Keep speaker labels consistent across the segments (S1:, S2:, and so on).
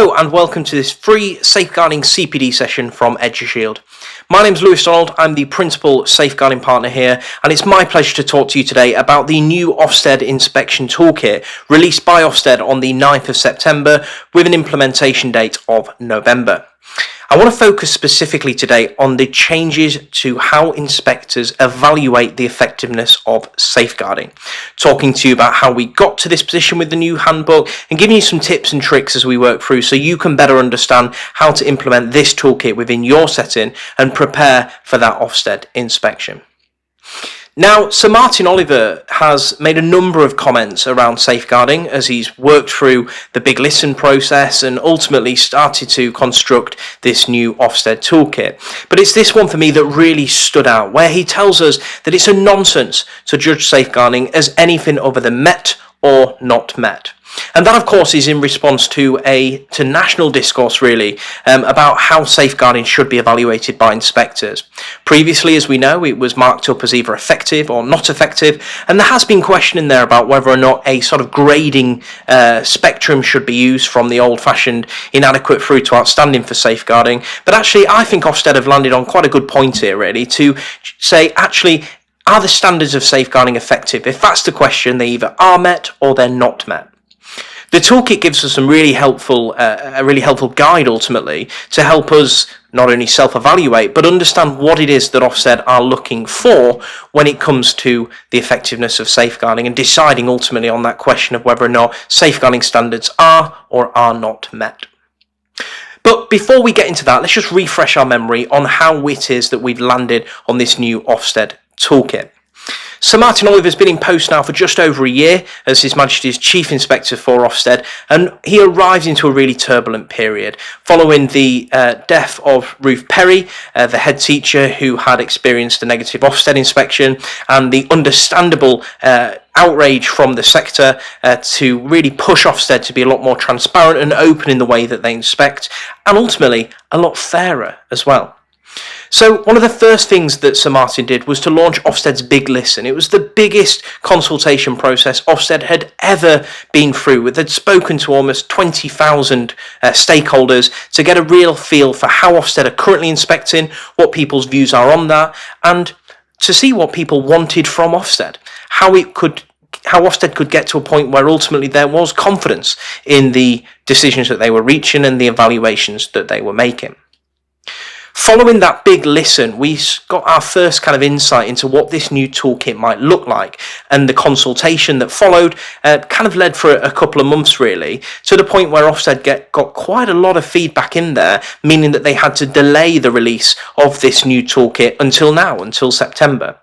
S1: Hello and welcome to this free safeguarding CPD session from EduShield. My name's Lewis Donald, I'm the Principal Safeguarding Partner here, and it's my pleasure to talk to you today about the new Ofsted Inspection Toolkit released by Ofsted on the 9th of September with an implementation date of November. I want to focus specifically today on the changes to how inspectors evaluate the effectiveness of safeguarding, talking to you about how we got to this position with the new handbook and giving you some tips and tricks as we work through so you can better understand how to implement this toolkit within your setting and prepare for that Ofsted inspection. Now, Sir Martin Oliver has made a number of comments around safeguarding as he's worked through the big listen process and ultimately started to construct this new Ofsted toolkit. But it's this one for me that really stood out, where he tells us that it's a nonsense to judge safeguarding as anything other than met or not met. And that, of course, is in response to national discourse, really, about how safeguarding should be evaluated by inspectors. Previously, as we know, it was marked up as either effective or not effective, and there has been questioning there about whether or not a sort of grading spectrum should be used from the old-fashioned inadequate through to outstanding for safeguarding. But actually, I think Ofsted have landed on quite a good point here, really, to say, actually, are the standards of safeguarding effective? If that's the question, they either are met or they're not met. The toolkit gives us some really helpful, a really helpful guide ultimately to help us not only self-evaluate but understand what it is that Ofsted are looking for when it comes to the effectiveness of safeguarding and deciding ultimately on that question of whether or not safeguarding standards are or are not met. But before we get into that, let's just refresh our memory on how it is that we've landed on this new Ofsted toolkit. Sir Martin Oliver has been in post now for just over a year as His Majesty's Chief Inspector for Ofsted, and he arrived into a really turbulent period following the death of Ruth Perry, the head teacher who had experienced a negative Ofsted inspection, and the understandable outrage from the sector to really push Ofsted to be a lot more transparent and open in the way that they inspect, and ultimately a lot fairer as well. So one of the first things that Sir Martin did was to launch Ofsted's Big Listen. It was the biggest consultation process Ofsted had ever been through. They'd spoken to almost 20,000 stakeholders to get a real feel for how Ofsted are currently inspecting, what people's views are on that, and to see what people wanted from Ofsted, how Ofsted could get to a point where ultimately there was confidence in the decisions that they were reaching and the evaluations that they were making. Following that big listen, we got our first kind of insight into what this new toolkit might look like, and the consultation that followed kind of led for a couple of months really, to the point where Ofsted got quite a lot of feedback in there, meaning that they had to delay the release of this new toolkit until September.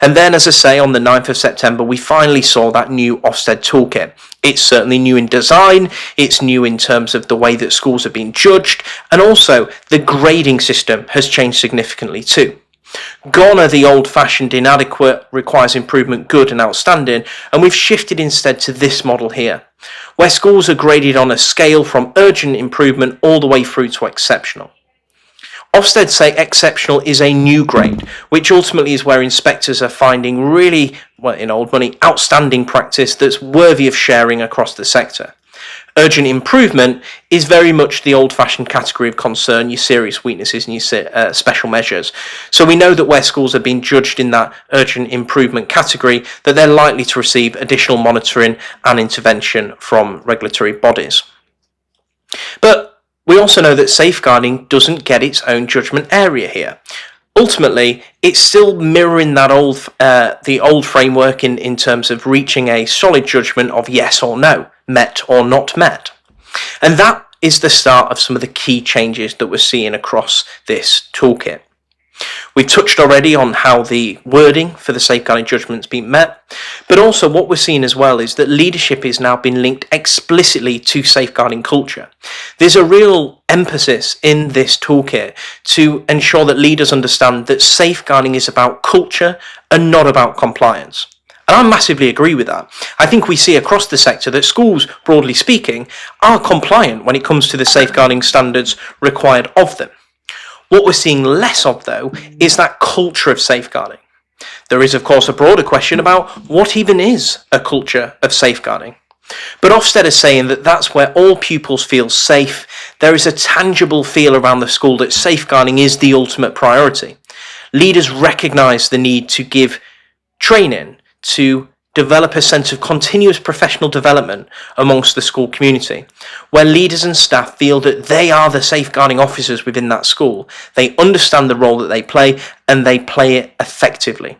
S1: And then, as I say, on the 9th of September, we finally saw that new Ofsted toolkit. It's certainly new in design, it's new in terms of the way that schools are being judged, and also the grading system has changed significantly too. Gone are the old-fashioned inadequate, requires improvement, good and outstanding, and we've shifted instead to this model here, where schools are graded on a scale from urgent improvement all the way through to exceptional. Ofsted say exceptional is a new grade, which ultimately is where inspectors are finding really, well, in old money, outstanding practice that's worthy of sharing across the sector. Urgent improvement is very much the old-fashioned category of concern, your serious weaknesses and your special measures. So we know that where schools are being judged in that urgent improvement category, that they're likely to receive additional monitoring and intervention from regulatory bodies. But we also know that safeguarding doesn't get its own judgment area here. Ultimately, it's still mirroring that the old framework in terms of reaching a solid judgment of yes or no, met or not met. And that is the start of some of the key changes that we're seeing across this toolkit. We've touched already on how the wording for the safeguarding judgment's been met, but also what we're seeing as well is that leadership is now being linked explicitly to safeguarding culture. There's a real emphasis in this toolkit to ensure that leaders understand that safeguarding is about culture and not about compliance. And I massively agree with that. I think we see across the sector that schools, broadly speaking, are compliant when it comes to the safeguarding standards required of them. What we're seeing less of, though, is that culture of safeguarding. There is, of course, a broader question about what even is a culture of safeguarding. But Ofsted is saying that that's where all pupils feel safe. There is a tangible feel around the school that safeguarding is the ultimate priority. Leaders recognise the need to give training, to develop a sense of continuous professional development amongst the school community, where leaders and staff feel that they are the safeguarding officers within that school. They understand the role that they play and they play it effectively,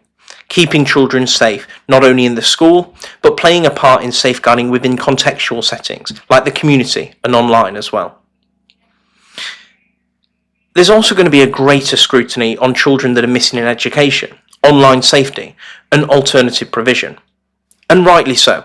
S1: keeping children safe, not only in the school, but playing a part in safeguarding within contextual settings, like the community and online as well. There's also going to be a greater scrutiny on children that are missing in education, online safety, and alternative provision. And rightly so.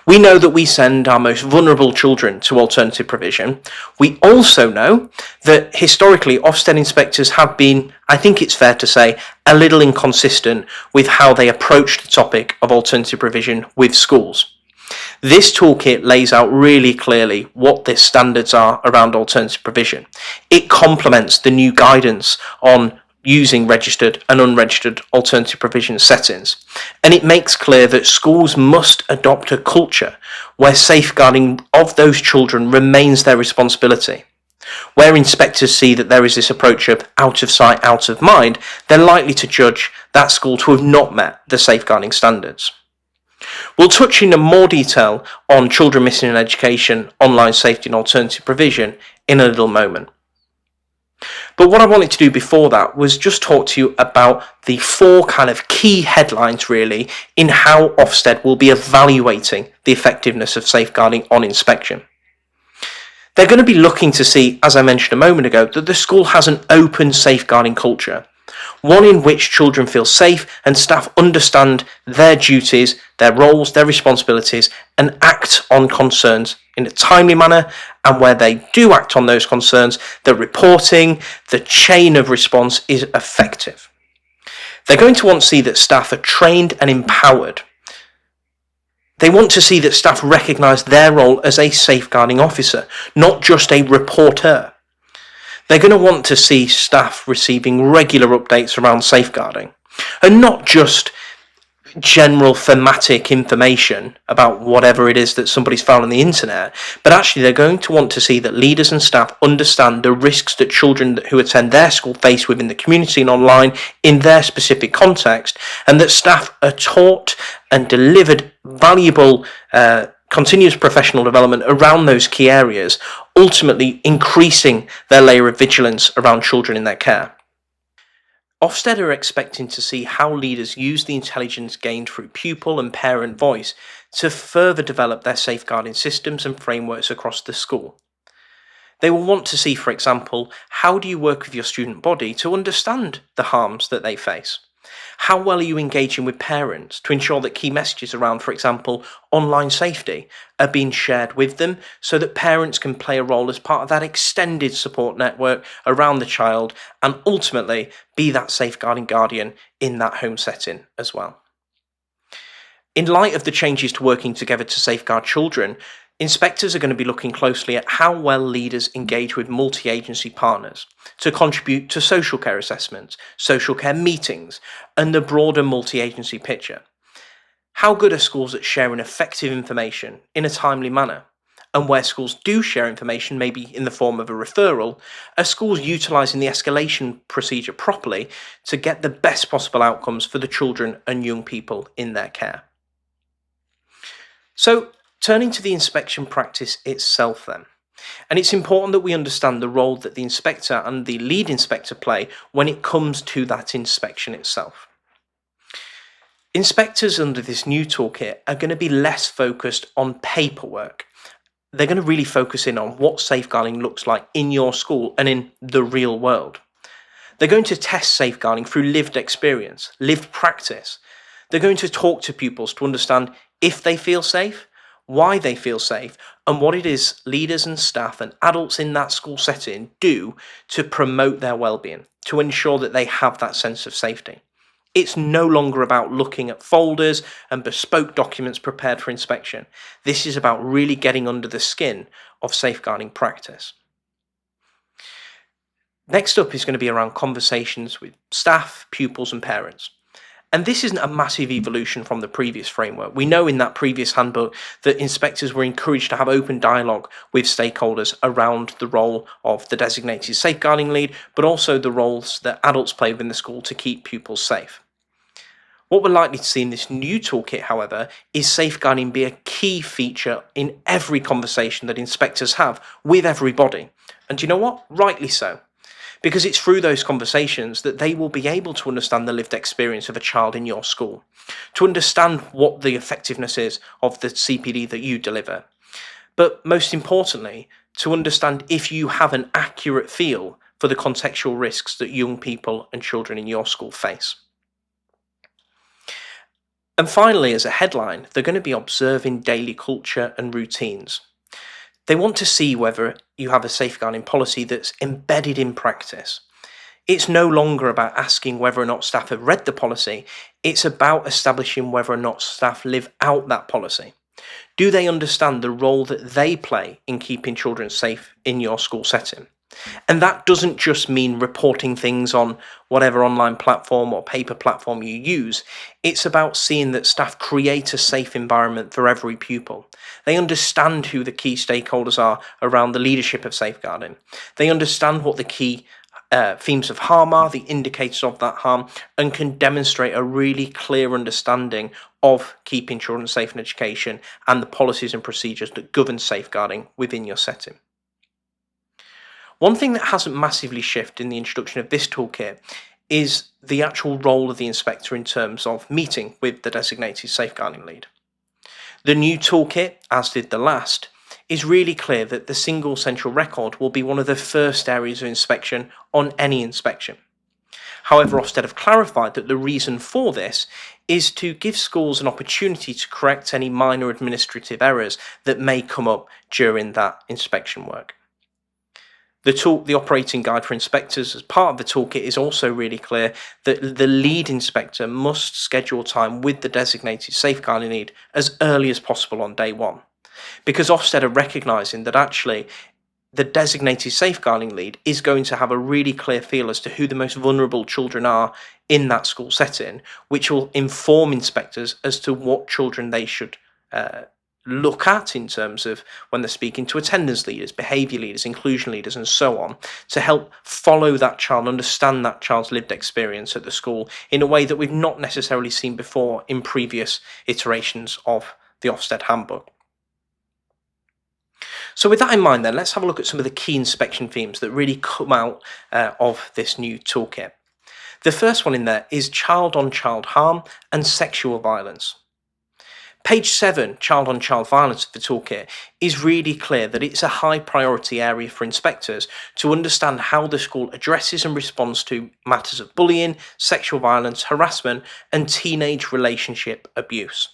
S1: We know that we send our most vulnerable children to alternative provision. We also know that historically Ofsted inspectors have been, I think it's fair to say, a little inconsistent with how they approach the topic of alternative provision with schools. This toolkit lays out really clearly what the standards are around alternative provision. It complements the new guidance on using registered and unregistered alternative provision settings, and it makes clear that schools must adopt a culture where safeguarding of those children remains their responsibility. Where inspectors see that there is this approach of out of sight, out of mind, they're likely to judge that school to have not met the safeguarding standards. We'll touch in more detail on children missing in education, online safety and alternative provision in a little moment. But what I wanted to do before that was just talk to you about the four kind of key headlines really in how Ofsted will be evaluating the effectiveness of safeguarding on inspection. They're going to be looking to see, as I mentioned a moment ago, that the school has an open safeguarding culture, one in which children feel safe and staff understand their duties, their roles, their responsibilities, and act on concerns in a timely manner, and where they do act on those concerns, the reporting, the chain of response is effective. They're going to want to see that staff are trained and empowered. They want to see that staff recognise their role as a safeguarding officer, not just a reporter. They're going to want to see staff receiving regular updates around safeguarding, and not just general thematic information about whatever it is that somebody's found on the internet, but actually they're going to want to see that leaders and staff understand the risks that children who attend their school face within the community and online in their specific context, and that staff are taught and delivered valuable continuous professional development around those key areas, ultimately increasing their layer of vigilance around children in their care. Ofsted are expecting to see how leaders use the intelligence gained through pupil and parent voice to further develop their safeguarding systems and frameworks across the school. They will want to see, for example, how do you work with your student body to understand the harms that they face? How well are you engaging with parents to ensure that key messages around, for example, online safety are being shared with them so that parents can play a role as part of that extended support network around the child and ultimately be that safeguarding guardian in that home setting as well. In light of the changes to working together to safeguard children, inspectors are going to be looking closely at how well leaders engage with multi-agency partners to contribute to social care assessments, social care meetings, and the broader multi-agency picture. How good are schools at sharing effective information in a timely manner? And where schools do share information, maybe in the form of a referral, are schools utilising the escalation procedure properly to get the best possible outcomes for the children and young people in their care? So, turning to the inspection practice itself then, and it's important that we understand the role that the inspector and the lead inspector play when it comes to that inspection itself. Inspectors under this new toolkit are going to be less focused on paperwork. They're going to really focus in on what safeguarding looks like in your school and in the real world. They're going to test safeguarding through lived experience, lived practice. They're going to talk to pupils to understand if they feel safe, why they feel safe, and what it is leaders and staff and adults in that school setting do to promote their well-being, to ensure that they have that sense of safety. It's no longer about looking at folders and bespoke documents prepared for inspection. This is about really getting under the skin of safeguarding practice. Next up is going to be around conversations with staff, pupils and parents. And this isn't a massive evolution from the previous framework. We know in that previous handbook that inspectors were encouraged to have open dialogue with stakeholders around the role of the designated safeguarding lead, but also the roles that adults play within the school to keep pupils safe. What we're likely to see in this new toolkit, however, is safeguarding be a key feature in every conversation that inspectors have with everybody. And do you know what? Rightly so. Because it's through those conversations that they will be able to understand the lived experience of a child in your school, to understand what the effectiveness is of the CPD that you deliver. But most importantly, to understand if you have an accurate feel for the contextual risks that young people and children in your school face. And finally, as a headline, they're going to be observing daily culture and routines. They want to see whether you have a safeguarding policy that's embedded in practice. It's no longer about asking whether or not staff have read the policy, it's about establishing whether or not staff live out that policy. Do they understand the role that they play in keeping children safe in your school setting? And that doesn't just mean reporting things on whatever online platform or paper platform you use. It's about seeing that staff create a safe environment for every pupil. They understand who the key stakeholders are around the leadership of safeguarding. They understand what the key themes of harm are, the indicators of that harm, and can demonstrate a really clear understanding of keeping children safe in education and the policies and procedures that govern safeguarding within your setting. One thing that hasn't massively shifted in the introduction of this toolkit is the actual role of the inspector in terms of meeting with the designated safeguarding lead. The new toolkit, as did the last, is really clear that the single central record will be one of the first areas of inspection on any inspection. However, Ofsted have clarified that the reason for this is to give schools an opportunity to correct any minor administrative errors that may come up during that inspection work. The operating guide for inspectors as part of the toolkit is also really clear that the lead inspector must schedule time with the designated safeguarding lead as early as possible on day one. Because Ofsted are recognising that actually the designated safeguarding lead is going to have a really clear feel as to who the most vulnerable children are in that school setting, which will inform inspectors as to what children they should look at in terms of when they're speaking to attendance leaders, behaviour leaders, inclusion leaders, and so on, to help follow that child, understand that child's lived experience at the school in a way that we've not necessarily seen before in previous iterations of the Ofsted handbook. So with that in mind then, let's have a look at some of the key inspection themes that really come out of this new toolkit. The first one in there is child-on-child harm and sexual violence. Page 7, child-on-child violence of the toolkit, is really clear that it's a high priority area for inspectors to understand how the school addresses and responds to matters of bullying, sexual violence, harassment, and teenage relationship abuse.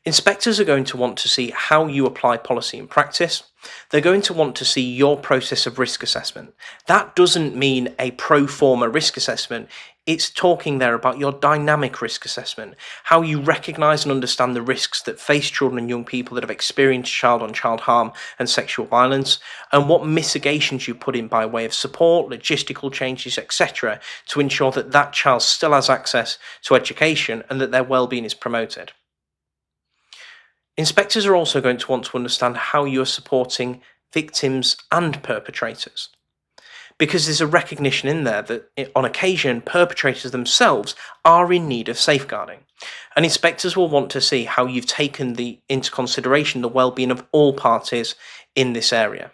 S1: Inspectors are going to want to see how you apply policy in practice. They're going to want to see your process of risk assessment. That doesn't mean a pro forma risk assessment. It's talking there about your dynamic risk assessment, how you recognise and understand the risks that face children and young people that have experienced child-on-child harm and sexual violence, and what mitigations you put in by way of support, logistical changes, etc., to ensure that that child still has access to education and that their well-being is promoted. Inspectors are also going to want to understand how you are supporting victims and perpetrators, because there's a recognition in there that on occasion perpetrators themselves are in need of safeguarding, and inspectors will want to see how you've taken into consideration the well-being of all parties in this area.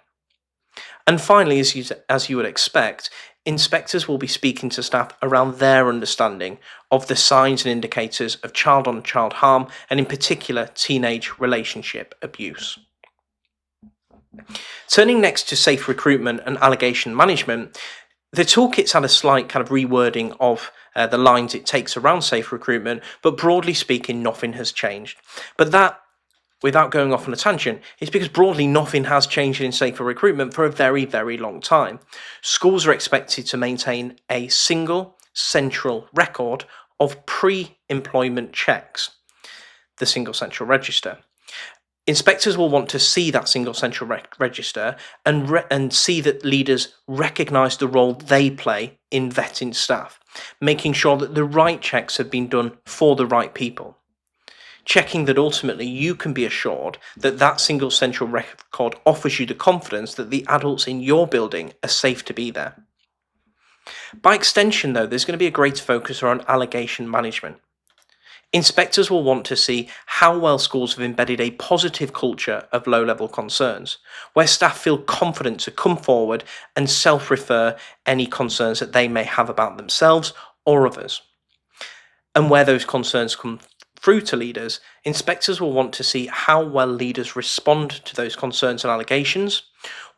S1: And finally, as you would expect, inspectors will be speaking to staff around their understanding of the signs and indicators of child-on-child harm, and in particular teenage relationship abuse. Turning next to safe recruitment and allegation management, the toolkit's had a slight kind of rewording of the lines it takes around safe recruitment, but broadly speaking, nothing has changed. But that, without going off on a tangent, is because broadly nothing has changed in safer recruitment for a very, very long time. Schools are expected to maintain a single central record of pre-employment checks, the single central register. Inspectors will want to see that single central register and see that leaders recognise the role they play in vetting staff, making sure that the right checks have been done for the right people. Checking that ultimately you can be assured that that single central record offers you the confidence that the adults in your building are safe to be there. By extension, though, there's going to be a greater focus on allegation management. Inspectors will want to see how well schools have embedded a positive culture of low-level concerns, where staff feel confident to come forward and self-refer any concerns that they may have about themselves or others. And where those concerns come through to leaders, inspectors will want to see how well leaders respond to those concerns and allegations,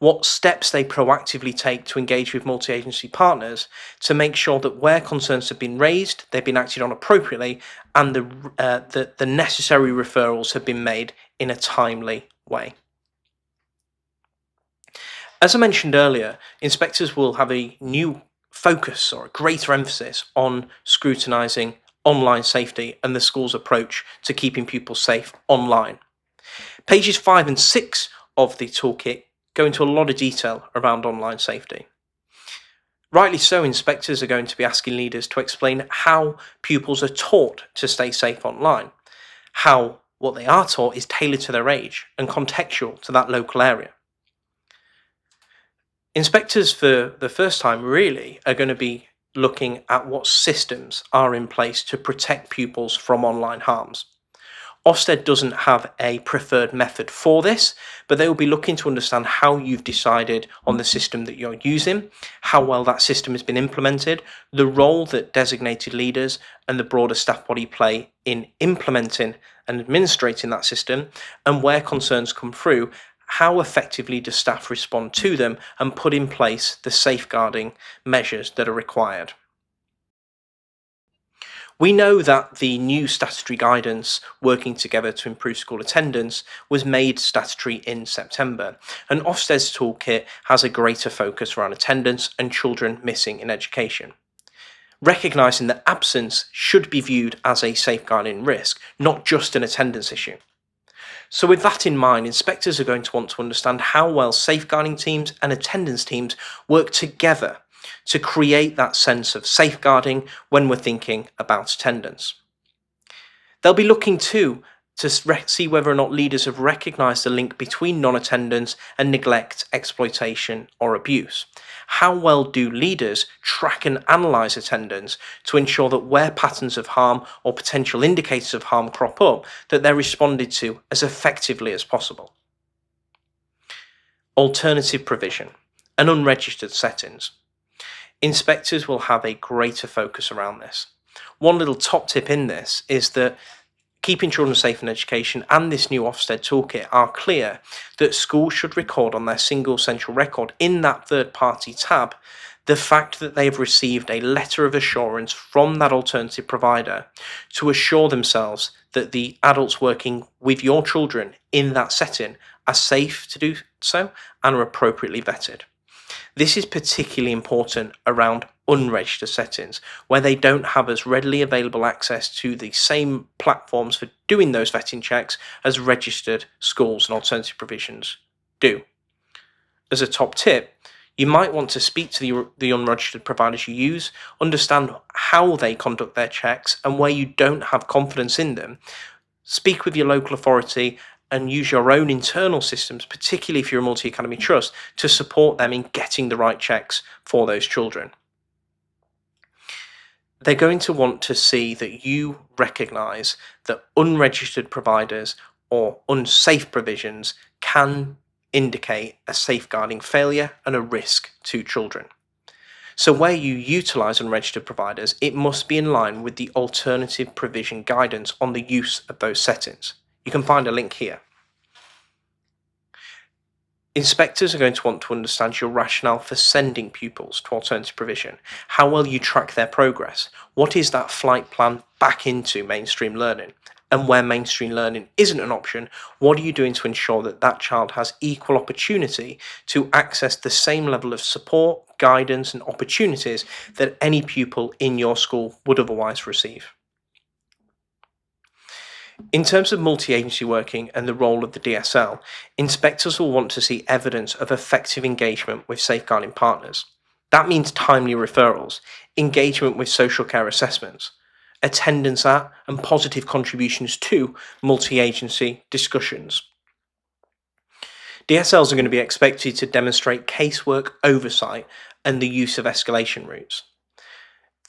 S1: what steps they proactively take to engage with multi-agency partners to make sure that where concerns have been raised, they've been acted on appropriately, and the necessary referrals have been made in a timely way. As I mentioned earlier, inspectors will have a new focus or a greater emphasis on scrutinising online safety and the school's approach to keeping pupils safe online. Pages 5 and 6 of the toolkit go into a lot of detail around online safety. Rightly so, inspectors are going to be asking leaders to explain how pupils are taught to stay safe online, how what they are taught is tailored to their age and contextual to that local area. Inspectors, for the first time really, are going to be looking at what systems are in place to protect pupils from online harms. Ofsted doesn't have a preferred method for this, but they will be looking to understand how you've decided on the system that you're using, how well that system has been implemented, the role that designated leaders and the broader staff body play in implementing and administrating that system, and where concerns come through, how effectively do staff respond to them and put in place the safeguarding measures that are required. We know that the new statutory guidance working together to improve school attendance was made statutory in September, and Ofsted's toolkit has a greater focus around attendance and children missing in education, recognising that absence should be viewed as a safeguarding risk, not just an attendance issue. So with that in mind, inspectors are going to want to understand how well safeguarding teams and attendance teams work together to create that sense of safeguarding when we're thinking about attendance. They'll be looking too to see whether or not leaders have recognised the link between non-attendance and neglect, exploitation or abuse. How well do leaders track and analyse attendance to ensure that where patterns of harm or potential indicators of harm crop up, that they're responded to as effectively as possible? Alternative provision and unregistered settings. Inspectors will have a greater focus around this. One little top tip in this is that keeping children safe in education and this new Ofsted toolkit are clear that schools should record on their single central record in that third party tab the fact that they've received a letter of assurance from that alternative provider to assure themselves that the adults working with your children in that setting are safe to do so and are appropriately vetted. This is particularly important around unregistered settings, where they don't have as readily available access to the same platforms for doing those vetting checks as registered schools and alternative provisions do. As a top tip, you might want to speak to the unregistered providers you use, understand how they conduct their checks, and where you don't have confidence in them, speak with your local authority and use your own internal systems, particularly if you're a multi-academy trust, to support them in getting the right checks for those children. They're going to want to see that you recognise that unregistered providers or unsafe provisions can indicate a safeguarding failure and a risk to children. So where you utilise unregistered providers, it must be in line with the alternative provision guidance on the use of those settings. You can find a link here. Inspectors are going to want to understand your rationale for sending pupils to alternative provision, how well you track their progress, what is that flight plan back into mainstream learning, and where mainstream learning isn't an option, what are you doing to ensure that that child has equal opportunity to access the same level of support, guidance and opportunities that any pupil in your school would otherwise receive. In terms of multi-agency working and the role of the DSL, inspectors will want to see evidence of effective engagement with safeguarding partners. That means timely referrals, engagement with social care assessments, attendance at and positive contributions to multi-agency discussions. DSLs are going to be expected to demonstrate casework oversight and the use of escalation routes.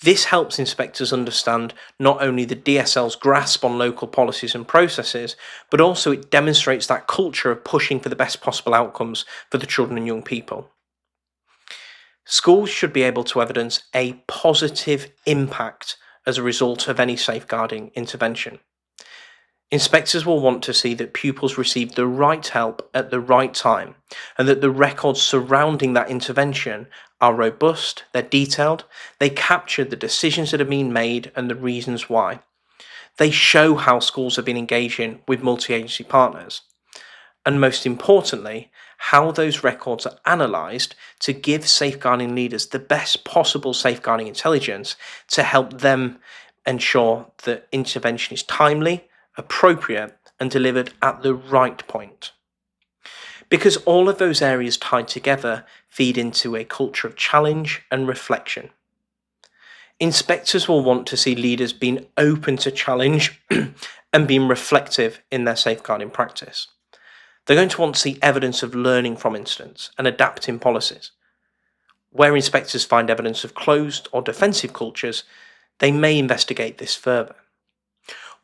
S1: This helps inspectors understand not only the DSL's grasp on local policies and processes, but also it demonstrates that culture of pushing for the best possible outcomes for the children and young people. Schools should be able to evidence a positive impact as a result of any safeguarding intervention. Inspectors will want to see that pupils receive the right help at the right time and that the records surrounding that intervention are robust, they're detailed, they capture the decisions that have been made and the reasons why. They show how schools have been engaging with multi-agency partners. And most importantly, how those records are analysed to give safeguarding leaders the best possible safeguarding intelligence to help them ensure that intervention is timely, appropriate and delivered at the right point. Because all of those areas tied together feed into a culture of challenge and reflection. Inspectors will want to see leaders being open to challenge and being reflective in their safeguarding practice. They're going to want to see evidence of learning from incidents and adapting policies. Where inspectors find evidence of closed or defensive cultures, they may investigate this further.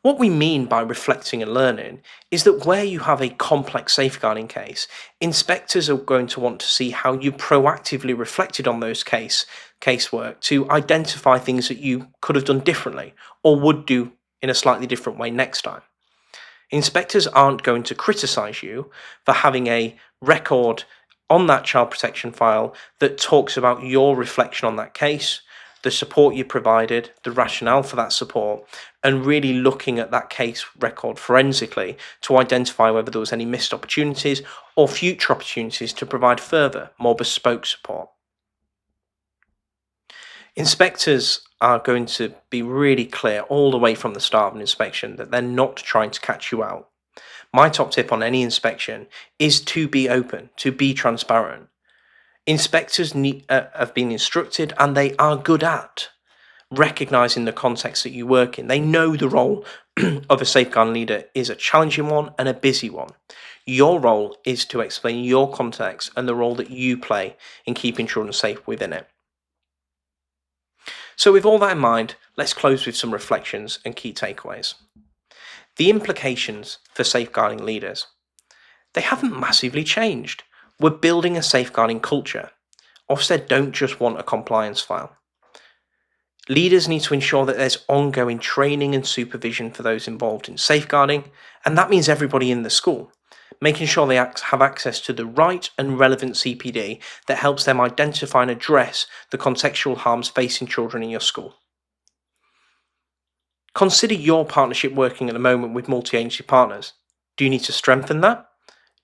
S1: What we mean by reflecting and learning is that where you have a complex safeguarding case, inspectors are going to want to see how you proactively reflected on those casework to identify things that you could have done differently or would do in a slightly different way next time. Inspectors aren't going to criticise you for having a record on that child protection file that talks about your reflection on that case, the support you provided, the rationale for that support, and really looking at that case record forensically to identify whether there was any missed opportunities or future opportunities to provide further, more bespoke support. Inspectors are going to be really clear all the way from the start of an inspection that they're not trying to catch you out. My top tip on any inspection is to be open, to be transparent. Inspectors have been instructed and they are good at recognising the context that you work in. They know the role of a safeguarding leader is a challenging one and a busy one. Your role is to explain your context and the role that you play in keeping children safe within it. So with all that in mind, let's close with some reflections and key takeaways. The implications for safeguarding leaders. They haven't massively changed. We're building a safeguarding culture. Ofsted don't just want a compliance file. Leaders need to ensure that there's ongoing training and supervision for those involved in safeguarding, and that means everybody in the school, making sure they have access to the right and relevant CPD that helps them identify and address the contextual harms facing children in your school. Consider your partnership working at the moment with multi-agency partners. Do you need to strengthen that?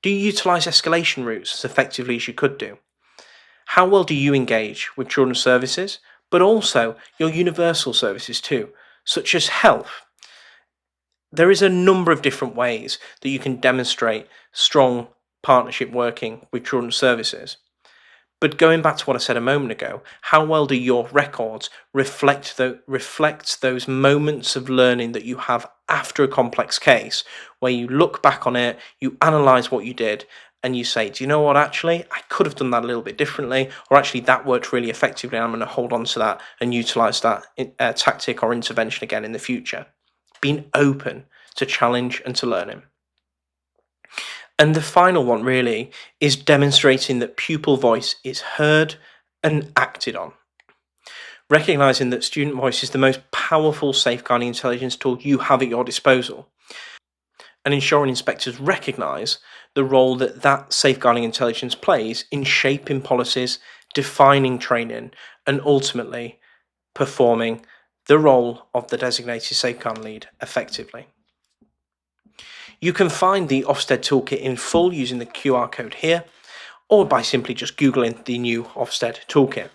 S1: Do you utilise escalation routes as effectively as you could do? How well do you engage with children's services, but also your universal services too, such as health? There is a number of different ways that you can demonstrate strong partnership working with children's services. But going back to what I said a moment ago, how well do your records reflect those moments of learning that you have after a complex case, where you look back on it, you analyse what you did, and you say, do you know what, actually, I could have done that a little bit differently, or actually that worked really effectively, and I'm going to hold on to that and utilise that tactic or intervention again in the future. Being open to challenge and to learning. And the final one really is demonstrating that pupil voice is heard and acted on. Recognising that student voice is the most powerful safeguarding intelligence tool you have at your disposal. And ensuring inspectors recognise the role that safeguarding intelligence plays in shaping policies, defining training, and ultimately performing the role of the designated safeguarding lead effectively. You can find the Ofsted Toolkit in full using the QR code here, or by simply just Googling the new Ofsted Toolkit.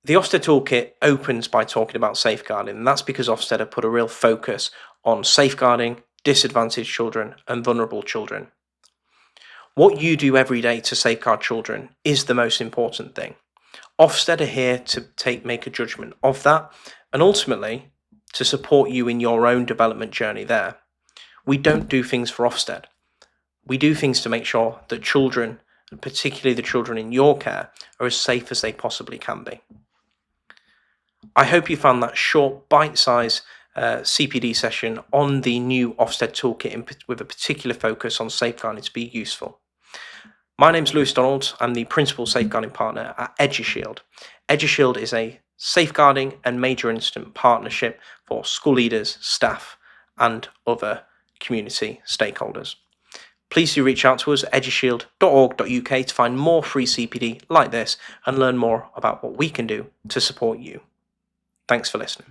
S1: The Ofsted Toolkit opens by talking about safeguarding, and that's because Ofsted have put a real focus on safeguarding disadvantaged children and vulnerable children. What you do every day to safeguard children is the most important thing. Ofsted are here to make a judgment of that and ultimately to support you in your own development journey there. We don't do things for Ofsted. We do things to make sure that children, and particularly the children in your care, are as safe as they possibly can be. I hope you found that short, bite-sized CPD session on the new Ofsted toolkit with a particular focus on safeguarding to be useful. My name's Lewis Donald. I'm the Principal Safeguarding Partner at EduShield. EduShield is a safeguarding and major incident partnership for school leaders, staff, and other community stakeholders. Please do reach out to us at edushield.org.uk to find more free CPD like this and learn more about what we can do to support you. Thanks for listening.